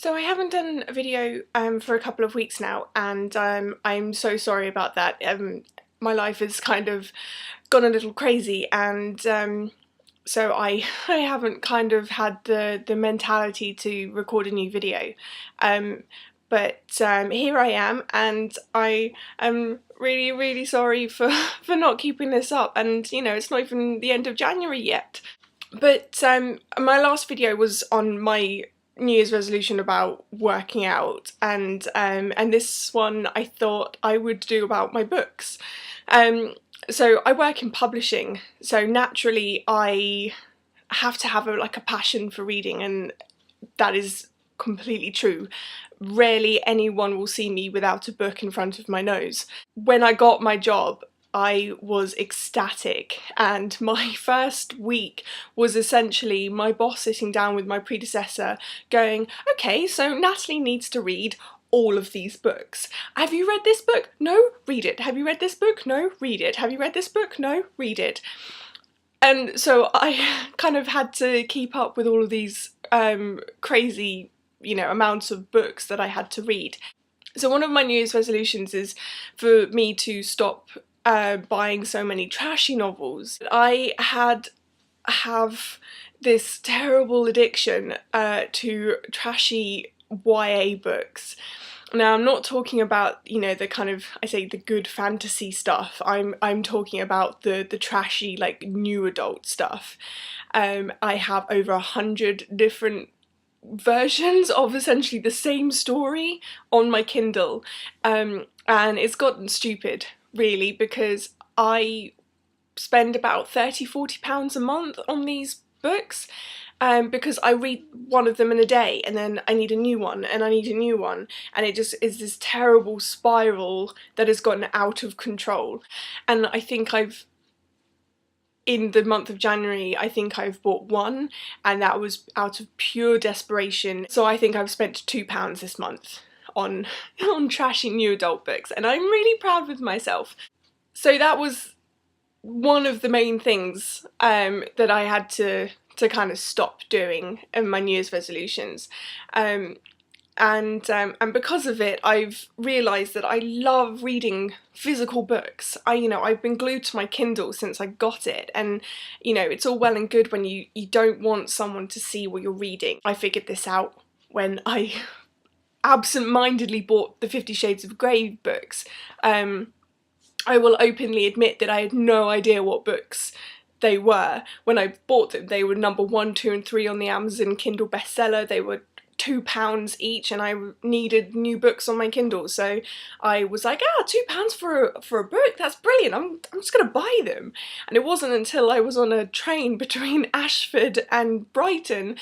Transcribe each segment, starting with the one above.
So I haven't done a video for a couple of weeks now, and I'm so sorry about that. My life has kind of gone a little crazy, and so I haven't kind of had the mentality to record a new video. But here I am, and I am really sorry for for not keeping this up. And you know, it's not even the end of January yet. But my last video was on my New Year's resolution about working out, and this one I thought I would do about my books. So I work in publishing, so naturally I have to have like a passion for reading, and that is completely true. Rarely anyone will see me without a book in front of my nose. When I got my job, I was ecstatic, and my first week was essentially my boss sitting down with my predecessor going, okay, so Natalie needs to read all of these books. Have you read this book? No, read it. Have you read this book? No, read it. Have you read this book? No, read it. And so I kind of had to keep up with all of these crazy, amounts of books that I had to read. So one of my New Year's resolutions is for me to stop buying so many trashy novels. I have this terrible addiction to trashy YA books. Now I'm not talking about, the kind of, I say, the good fantasy stuff. I'm talking about the trashy, like, new adult stuff. I have over 100 different versions of essentially the same story on my Kindle, and it's gotten stupid, really, because I spend about £30–40 a month on these books, because I read one of them in a day and then I need a new one and I need a new one, and it just is this terrible spiral that has gotten out of control. And I think in the month of January, I think I've bought one, and that was out of pure desperation. So I think I've spent £2 this month on trashy new adult books, and I'm really proud with myself. So that was one of the main things that I had to kind of stop doing in my New Year's resolutions. And because of it, I've realised that I love reading physical books. I've been glued to my Kindle since I got it, and it's all well and good when you don't want someone to see what you're reading. I figured this out when I absent-mindedly bought the 50 Shades of Grey books. I will openly admit that I had no idea what books they were. When I bought them, they were number 1, 2 and 3 on the Amazon Kindle bestseller. They were £2 each, and I needed new books on my Kindle, so I was like, £2 for a book, that's brilliant, I'm just gonna buy them. And it wasn't until I was on a train between Ashford and Brighton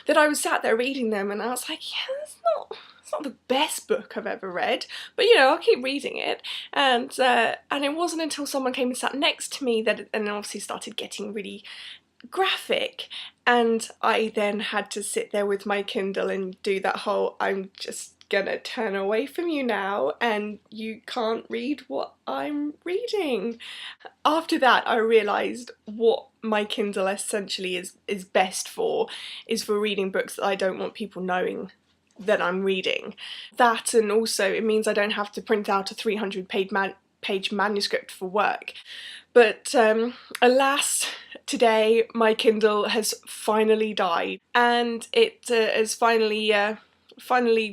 that I was sat there reading them, and I was like, yeah, it's not the best book I've ever read, but I'll keep reading it. And it wasn't until someone came and sat next to me that and obviously started getting really graphic, and I then had to sit there with my Kindle and do that whole, I'm just gonna turn away from you now and you can't read what I'm reading. After that, I realised what my Kindle essentially is best for, is for reading books that I don't want people knowing that I'm reading. That, and also it means I don't have to print out a 300-page manuscript for work. But alas, today my Kindle has finally died, and it has finally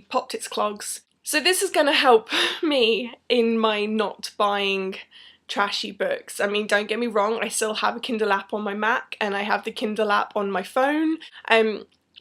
popped its clogs. So this is going to help me in my not buying trashy books. I mean, don't get me wrong, I still have a Kindle app on my Mac and I have the Kindle app on my phone.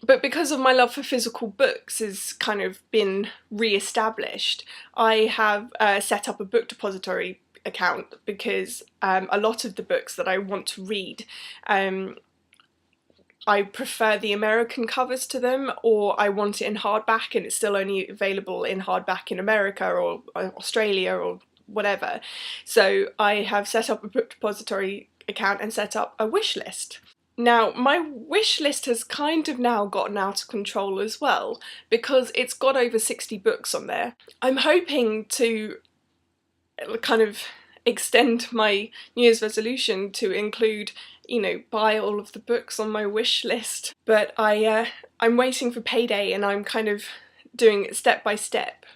But because of my love for physical books has kind of been re-established, I have set up a book depository account, because a lot of the books that I want to read, I prefer the American covers to them, or I want it in hardback and it's still only available in hardback in America or Australia or whatever. So I have set up a book depository account and set up a wish list. Now, my wish list has kind of now gotten out of control as well, because it's got over 60 books on there. I'm hoping to kind of extend my New Year's resolution to include, buy all of the books on my wish list. But I'm waiting for payday, and I'm kind of doing it step by step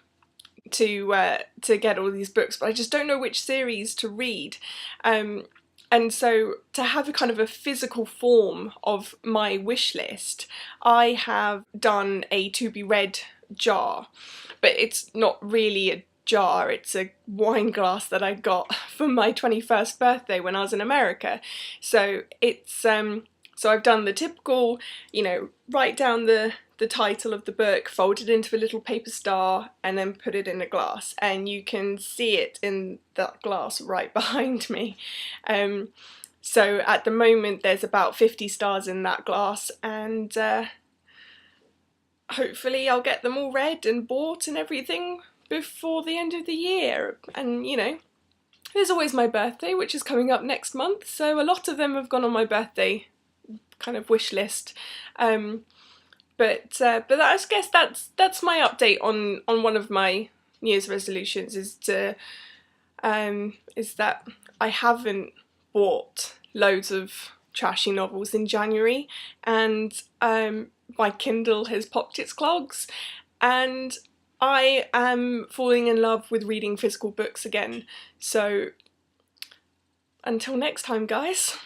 to get all these books, but I just don't know which series to read. And so to have a kind of a physical form of my wish list, I have done a to be read jar, but it's not really a jar, it's a wine glass that I got for my 21st birthday when I was in America. So it's so I've done the typical, you know, write down the title of the book, fold it into a little paper star, and then put it in a glass, and you can see it in that glass right behind me. So at the moment there's about 50 stars in that glass, and hopefully I'll get them all read and bought and everything before the end of the year. And you know, there's always my birthday, which is coming up next month, so a lot of them have gone on my birthday kind of wish list. But I guess that's my update on one of my New Year's resolutions, is that I haven't bought loads of trashy novels in January, and my Kindle has popped its clogs, and I am falling in love with reading physical books again. So until next time, guys.